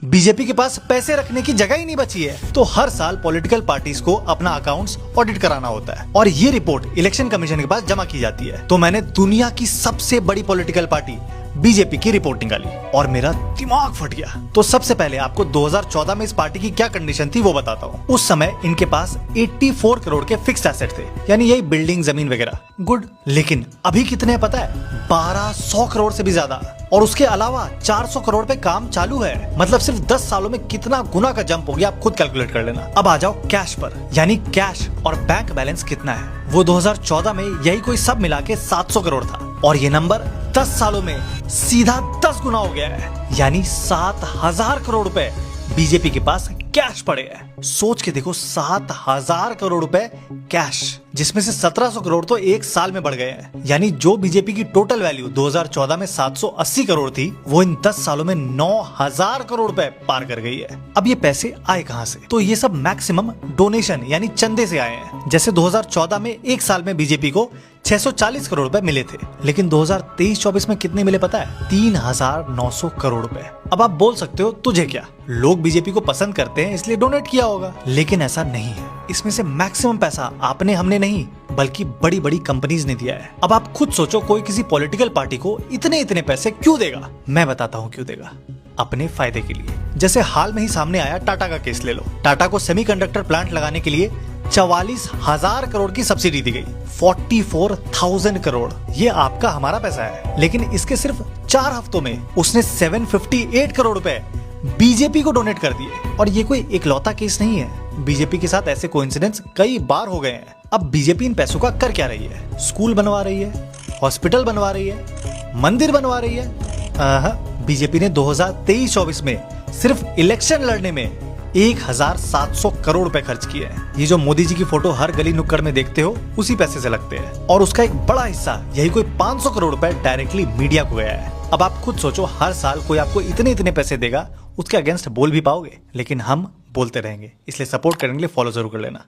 BJP के पास पैसे रखने की जगह ही नहीं बची है, तो हर साल पॉलिटिकल पार्टीज को अपना अकाउंट्स ऑडिट कराना होता है और ये रिपोर्ट इलेक्शन कमीशन के पास जमा की जाती है। तो मैंने दुनिया की सबसे बड़ी पॉलिटिकल पार्टी बीजेपी की रिपोर्ट निकाली और मेरा दिमाग फट गया। तो सबसे पहले आपको 2014 में इस पार्टी की क्या कंडीशन थी वो बताता हूँ। उस समय इनके पास 84 करोड़ के फिक्स्ड एसेट थे, यानी यही बिल्डिंग, जमीन वगैरह। गुड। लेकिन अभी कितने हैं पता है? 1200 करोड़ से भी ज्यादा। और उसके अलावा 400 करोड़ पे काम चालू है। मतलब सिर्फ 10 सालों में कितना गुना का जंप हो गया, आप खुद कैलकुलेट कर लेना। अब आ जाओ कैश पर, यानी कैश और बैंक बैलेंस कितना है। वो 2014 में यही कोई सब मिला के 700 करोड़ था और ये नंबर 10 सालों में सीधा 10 गुना हो गया है, यानी 7000 करोड़ रुपए बीजेपी के पास कैश पड़े हैं। सोच के देखो, 7000 करोड़ रुपए कैश, जिसमें से 1700 करोड़ तो एक साल में बढ़ गए हैं। यानी जो बीजेपी की टोटल वैल्यू 2014 में 780 करोड़ थी, वो इन 10 सालों में 9000 करोड़ रुपए पार कर गई है। अब ये पैसे आए कहां से? तो ये सब मैक्सिमम डोनेशन यानी चंदे से आए हैं। जैसे 2014 में एक साल में बीजेपी को 640 करोड़ रुपए मिले थे, लेकिन 2023-24 में कितने मिले पता है? 3900 करोड़ रुपए। अब आप बोल सकते हो तुझे क्या, लोग बीजेपी को पसंद करते हैं इसलिए डोनेट किया होगा, लेकिन ऐसा नहीं है। इसमें से मैक्सिमम पैसा आपने, हमने नहीं, बल्कि बड़ी बड़ी कंपनीज ने दिया है। अब आप खुद सोचो, कोई किसी पॉलिटिकल पार्टी को इतने इतने पैसे क्यों देगा? मैं बताता हूँ क्यों देगा। अपने फायदे के लिए। जैसे हाल में ही सामने आया टाटा का केस ले लो। टाटा को सेमीकंडक्टर प्लांट लगाने के लिए 44,000 करोड़ की सब्सिडी दी गई। 44,000 करोड़, ये आपका हमारा पैसा है। लेकिन इसके सिर्फ 4 हफ्तों में उसने 758 करोड़ रुपए बीजेपी को डोनेट कर दिए। और ये कोई इकलौता केस नहीं है, बीजेपी के साथ ऐसे कोइंसिडेंस कई बार हो गए हैं। अब बीजेपी इन पैसों का कर क्या रही है? स्कूल बनवा रही है, हॉस्पिटल बनवा रही है, मंदिर बनवा रही है। बीजेपी ने 2023-24 में सिर्फ इलेक्शन लड़ने में 1700 करोड़ रुपए खर्च किए हैं। ये जो मोदी जी की फोटो हर गली नुक्कड़ में देखते हो, उसी पैसे से लगते हैं। और उसका एक बड़ा हिस्सा, यही कोई 500 करोड़ रुपए डायरेक्टली मीडिया को गया है। अब आप खुद सोचो, हर साल कोई आपको इतने इतने पैसे देगा, उसके अगेंस्ट बोल भी पाओगे? लेकिन हम बोलते रहेंगे, इसलिए सपोर्ट करने के लिए फॉलो जरूर कर लेना।